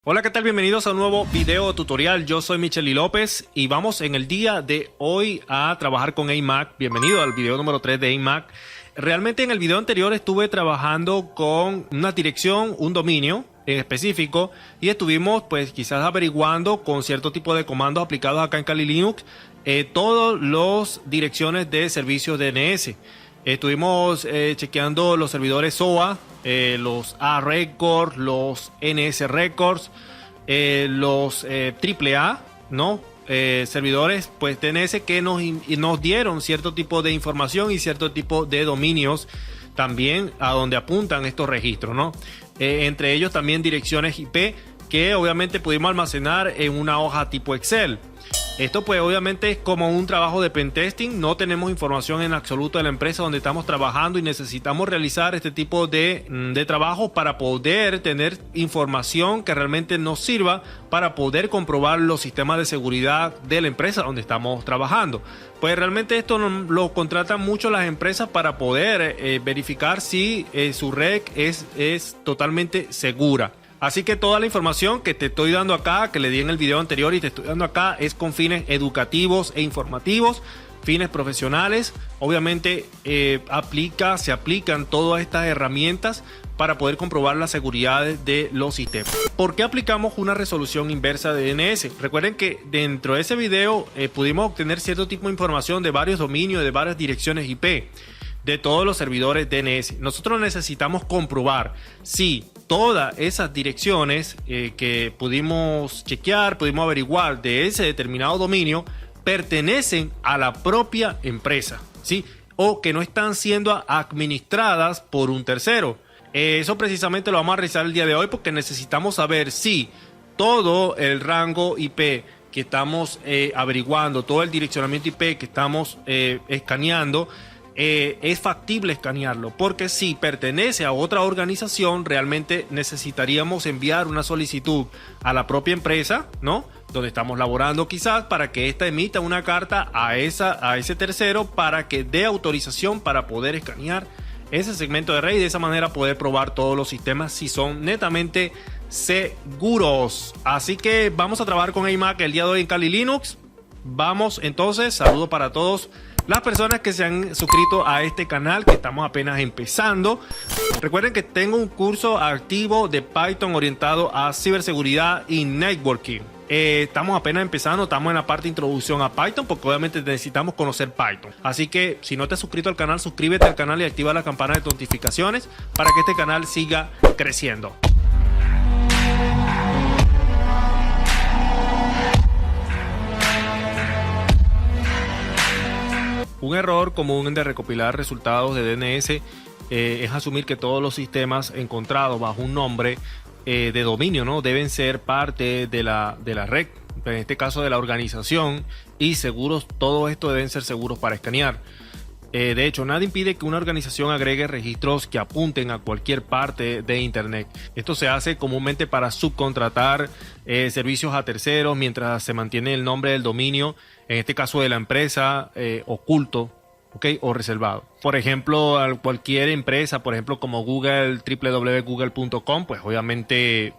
Hola, ¿qué tal? Bienvenidos a un nuevo video tutorial. Yo soy Micheli López y vamos en el día de hoy a trabajar con AMAC. Bienvenido al video número 3 de AMAC. Realmente en el video anterior estuve trabajando con una dirección, un dominio en específico, y estuvimos pues quizás averiguando con cierto tipo de comandos aplicados acá en Kali Linux todas las direcciones de servicios DNS. Estuvimos chequeando los servidores SOA, los A Records, los NS Records, los AAA, ¿no? Servidores pues DNS que nos dieron cierto tipo de información y cierto tipo de dominios también a donde apuntan estos registros, ¿no? Entre ellos también direcciones IP que obviamente pudimos almacenar en una hoja tipo Excel. Esto pues obviamente es como un trabajo de pentesting. No tenemos información en absoluto de la empresa donde estamos trabajando y necesitamos realizar este tipo de trabajo para poder tener información que realmente nos sirva para poder comprobar los sistemas de seguridad de la empresa donde estamos trabajando. Pues realmente esto lo contratan mucho las empresas para poder verificar si su red es totalmente segura. Así que toda la información que te estoy dando acá, que le di en el video anterior y te estoy dando acá, es con fines educativos e informativos, fines profesionales. Obviamente se aplican todas estas herramientas para poder comprobar la seguridad de los sistemas. ¿Por qué aplicamos una resolución inversa de DNS? Recuerden que dentro de ese video pudimos obtener cierto tipo de información de varios dominios, de varias direcciones IP, de todos los servidores DNS. Nosotros necesitamos comprobar si todas esas direcciones que pudimos chequear, pudimos averiguar de ese determinado dominio, pertenecen a la propia empresa, ¿sí? O que no están siendo administradas por un tercero. Eso precisamente lo vamos a realizar el día de hoy porque necesitamos saber si todo el rango IP que estamos averiguando, todo el direccionamiento IP que estamos escaneando, es factible escanearlo, porque si pertenece a otra organización realmente necesitaríamos enviar una solicitud a la propia empresa, ¿no? Donde estamos laborando quizás, para que ésta emita una carta a ese tercero para que dé autorización para poder escanear ese segmento de red y de esa manera poder probar todos los sistemas si son netamente seguros. Así que vamos a trabajar con AMAC el día de hoy en Kali Linux. Vamos entonces, saludo para todos las personas que se han suscrito a este canal, que estamos apenas empezando. Recuerden que tengo un curso activo de Python orientado a ciberseguridad y networking. Estamos apenas empezando, estamos en la parte de introducción a Python, porque obviamente necesitamos conocer Python. Así que si no te has suscrito al canal, suscríbete al canal y activa la campana de notificaciones para que este canal siga creciendo. Un error común de recopilar resultados de DNS es asumir que todos los sistemas encontrados bajo un nombre de dominio, ¿no? Deben ser parte de la red, en este caso de la organización, y seguros. Todo esto deben ser seguros para escanear. De hecho, nada impide que una organización agregue registros que apunten a cualquier parte de Internet. Esto se hace comúnmente para subcontratar servicios a terceros mientras se mantiene el nombre del dominio, en este caso de la empresa, oculto, ¿okay? O reservado. Por ejemplo, a cualquier empresa, por ejemplo como Google, www.google.com, pues obviamente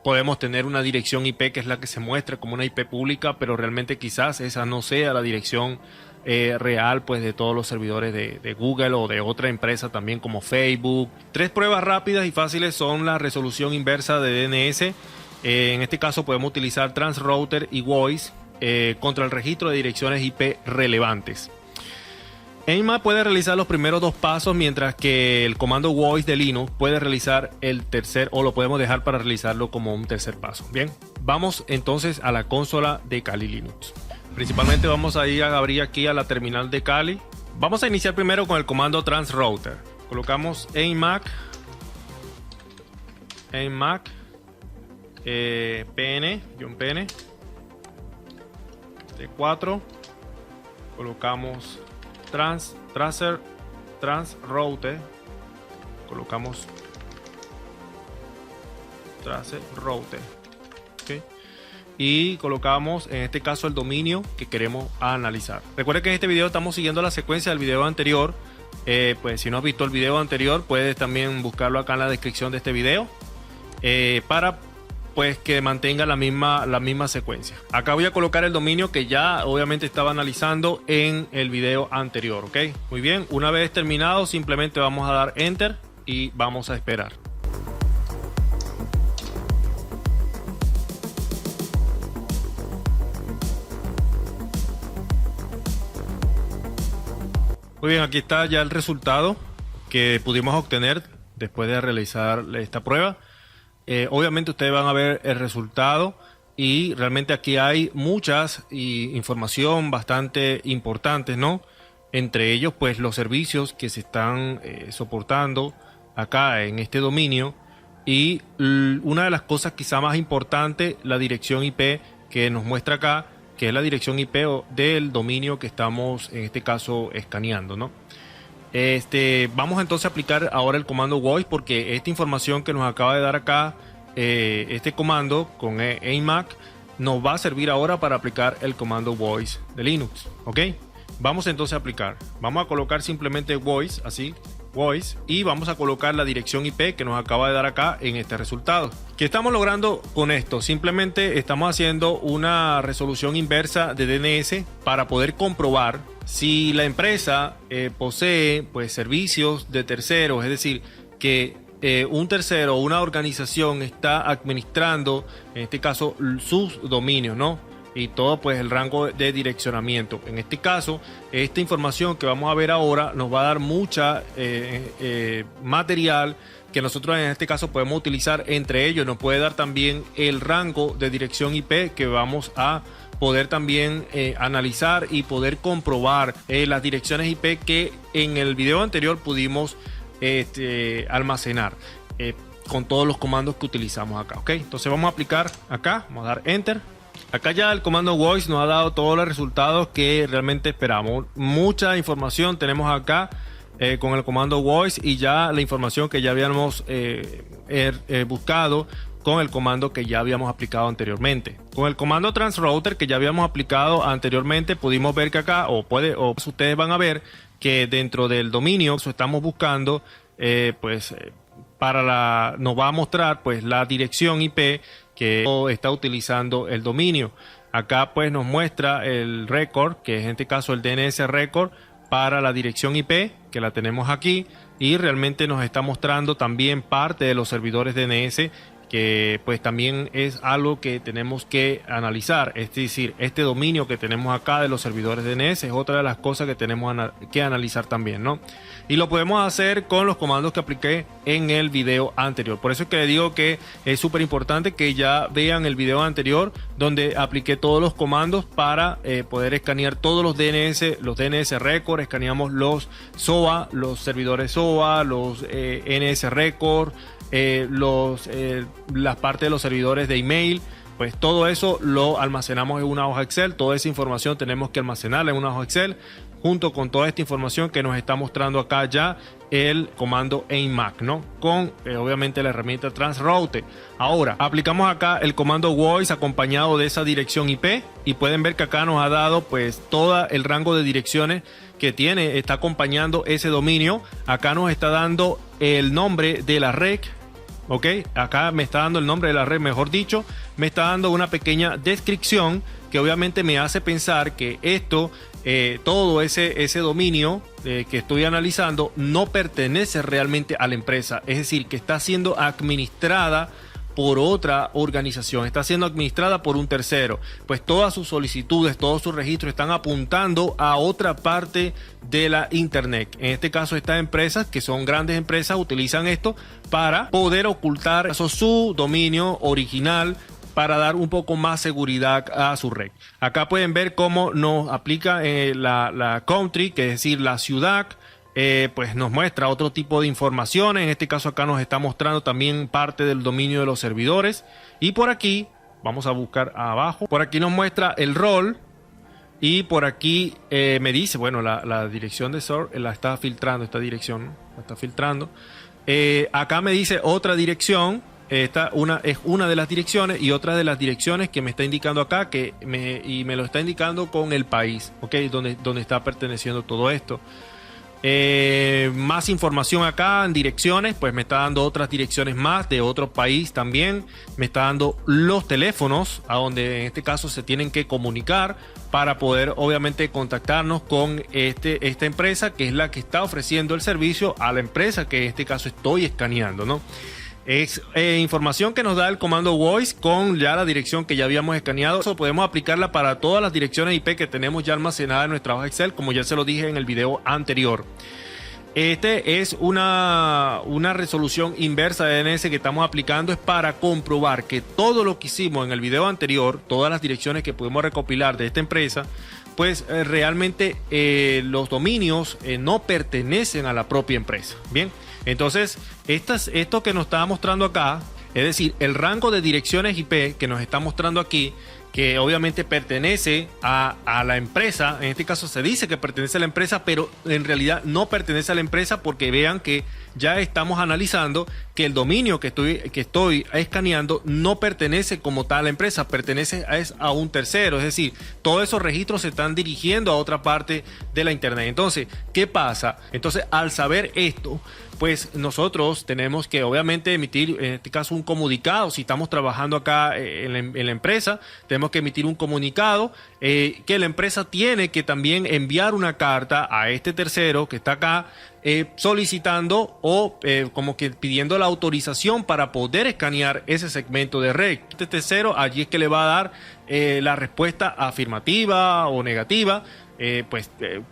podemos tener una dirección IP que es la que se muestra como una IP pública, pero realmente quizás esa no sea la dirección real pues de todos los servidores de Google o de otra empresa también como Facebook. 3 pruebas rápidas y fáciles son la resolución inversa de DNS. En este caso podemos utilizar Transrouter y Voice contra el registro de direcciones IP relevantes. AMAC puede realizar los primeros 2 pasos, mientras que el comando Voice de Linux puede realizar el tercer, o lo podemos dejar para realizarlo como un tercer paso. Bien, vamos entonces a la consola de Kali Linux. Principalmente vamos a ir a abrir aquí a la terminal de Kali. Vamos a iniciar primero con el comando Transrouter. Colocamos AMAC pn T4, colocamos Transrouter, colocamos Transrouter, ¿okay? Y colocamos en este caso el dominio que queremos analizar. Recuerda que en este video estamos siguiendo la secuencia del video anterior. Pues si no has visto el video anterior, puedes también buscarlo acá en la descripción de este video para pues que mantenga la misma secuencia. Acá voy a colocar el dominio que ya obviamente estaba analizando en el video anterior, ¿ok? Muy bien, una vez terminado simplemente vamos a dar Enter y vamos a esperar. Muy bien, aquí está ya el resultado que pudimos obtener después de realizar esta prueba. Obviamente ustedes van a ver el resultado y realmente aquí hay muchas información bastante importantes, ¿no? Entre ellos pues los servicios que se están soportando acá en este dominio y una de las cosas quizá más importantes, la dirección IP que nos muestra acá, que es la dirección IP del dominio que estamos en este caso escaneando, ¿no? Vamos entonces a aplicar ahora el comando voice, porque esta información que nos acaba de dar acá, este comando con AMAC, nos va a servir ahora para aplicar el comando voice de Linux, ¿ok? Vamos entonces a aplicar. Vamos a colocar simplemente voice, así, voice, y vamos a colocar la dirección IP que nos acaba de dar acá en este resultado. ¿Qué estamos logrando con esto? Simplemente estamos haciendo una resolución inversa de DNS para poder comprobar si la empresa posee pues servicios de terceros, es decir, que un tercero o una organización está administrando, en este caso, sus dominios, ¿no? Y todo pues el rango de direccionamiento. En este caso, esta información que vamos a ver ahora nos va a dar mucha material que nosotros en este caso podemos utilizar. Entre ellos nos puede dar también el rango de dirección IP que vamos a poder también analizar y poder comprobar las direcciones IP que en el video anterior pudimos almacenar con todos los comandos que utilizamos acá, ¿ok? Entonces vamos a aplicar acá, vamos a dar Enter. Acá ya el comando voice nos ha dado todos los resultados que realmente esperamos. Mucha información tenemos acá con el comando voice y ya la información que ya habíamos buscado con el comando que ya habíamos aplicado anteriormente. Con el comando transrouter que ya habíamos aplicado anteriormente pudimos ver que acá, o ustedes van a ver que dentro del dominio estamos buscando nos va a mostrar pues la dirección IP que está utilizando el dominio. Acá pues nos muestra el record, que es en este caso el DNS record para la dirección IP, que la tenemos aquí, y realmente nos está mostrando también parte de los servidores DNS, que pues también es algo que tenemos que analizar. Es decir, este dominio que tenemos acá de los servidores DNS es otra de las cosas que tenemos que analizar también, ¿no? Y lo podemos hacer con los comandos que apliqué en el video anterior. Por eso es que le digo que es súper importante que ya vean el video anterior donde apliqué todos los comandos para poder escanear todos los DNS record. Escaneamos los SOA, los servidores SOA, los NS record, las partes de los servidores de email. Pues todo eso lo almacenamos en una hoja Excel. Toda esa información tenemos que almacenarla en una hoja Excel junto con toda esta información que nos está mostrando acá ya el comando AMAC, ¿no? Con obviamente la herramienta transroute. Ahora aplicamos acá el comando voice acompañado de esa dirección IP y pueden ver que acá nos ha dado pues todo el rango de direcciones que está acompañando ese dominio. Acá nos está dando el nombre de la red. Ok, acá me está dando el nombre de la red, mejor dicho, me está dando una pequeña descripción que obviamente me hace pensar que esto, todo ese dominio que estoy analizando no pertenece realmente a la empresa, es decir, que está siendo administrada por otra organización, está siendo administrada por un tercero. Pues todas sus solicitudes, todos sus registros están apuntando a otra parte de la internet. En este caso, estas empresas, que son grandes empresas, utilizan esto para poder ocultar su dominio original, para dar un poco más seguridad a su red. Acá pueden ver cómo nos aplica la country, que es decir, la ciudad. Pues nos muestra otro tipo de información. En este caso acá nos está mostrando también parte del dominio de los servidores. Y por aquí, vamos a buscar abajo, por aquí nos muestra el rol. Y por aquí me dice, bueno, la dirección de source la está filtrando, esta dirección, ¿no? La está filtrando. Acá me dice otra dirección. Esta es una de las direcciones, y otra de las direcciones que me está indicando acá, y me lo está indicando con el país, ¿ok? Donde está perteneciendo todo esto. Más información acá en direcciones, pues me está dando otras direcciones más de otro país también. Me está dando los teléfonos a donde en este caso se tienen que comunicar para poder obviamente contactarnos con esta empresa, que es la que está ofreciendo el servicio a la empresa que en este caso estoy escaneando, ¿no? Es información que nos da el comando voice con ya la dirección que ya habíamos escaneado. Eso podemos aplicarla para todas las direcciones IP que tenemos ya almacenadas en nuestra hoja Excel, como ya se lo dije en el video anterior. Este es una resolución inversa de DNS que estamos aplicando, es para comprobar que todo lo que hicimos en el video anterior, todas las direcciones que pudimos recopilar de esta empresa, pues realmente los dominios no pertenecen a la propia empresa. Bien, entonces esto que nos está mostrando acá, es decir, el rango de direcciones IP que nos está mostrando aquí, que obviamente pertenece a la empresa. En este caso se dice que pertenece a la empresa, pero en realidad no pertenece a la empresa, porque vean que ya estamos analizando que el dominio que estoy escaneando no pertenece como tal a la empresa, pertenece a un tercero. Es decir, todos esos registros se están dirigiendo a otra parte de la internet. Entonces, ¿qué pasa? Entonces, al saber esto, pues nosotros tenemos que obviamente emitir, en este caso, un comunicado. Si estamos trabajando acá en la empresa, tenemos que emitir un comunicado que la empresa tiene que también enviar una carta a este tercero que está acá, solicitando o como que pidiendo la autorización para poder escanear ese segmento de red. Este tercero, allí es que le va a dar la respuesta afirmativa o negativa,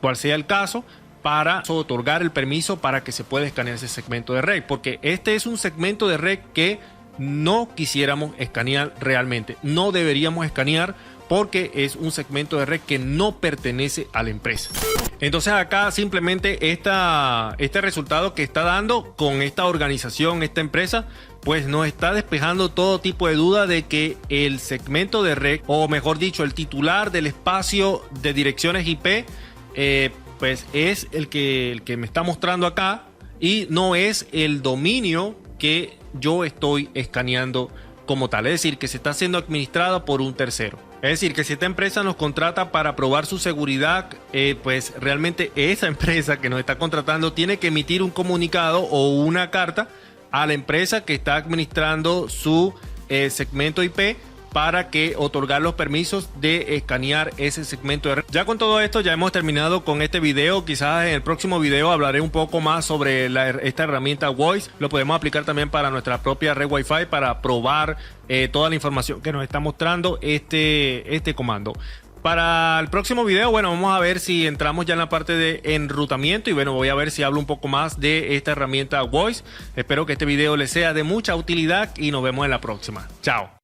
cual sea el caso, para otorgar el permiso para que se pueda escanear ese segmento de red, porque este es un segmento de red que no quisiéramos escanear realmente, no deberíamos escanear, porque es un segmento de red que no pertenece a la empresa. Entonces acá simplemente este resultado que está dando con esta organización, esta empresa, pues nos está despejando todo tipo de duda de que el segmento de red, o mejor dicho, el titular del espacio de direcciones IP, pues es el que me está mostrando acá, y no es el dominio que yo estoy escaneando como tal. Es decir, que se está siendo administrada por un tercero. Es decir, que si esta empresa nos contrata para probar su seguridad, pues realmente esa empresa que nos está contratando tiene que emitir un comunicado o una carta a la empresa que está administrando su segmento IP, para que otorgar los permisos de escanear ese segmento de red. Ya con todo esto ya hemos terminado con este video. Quizás en el próximo video hablaré un poco más sobre esta herramienta Voice. Lo podemos aplicar también para nuestra propia red Wi-Fi para probar toda la información que nos está mostrando este comando. Para el próximo video, bueno, vamos a ver si entramos ya en la parte de enrutamiento, y bueno, voy a ver si hablo un poco más de esta herramienta Voice. Espero que este video les sea de mucha utilidad y nos vemos en la próxima. Chao.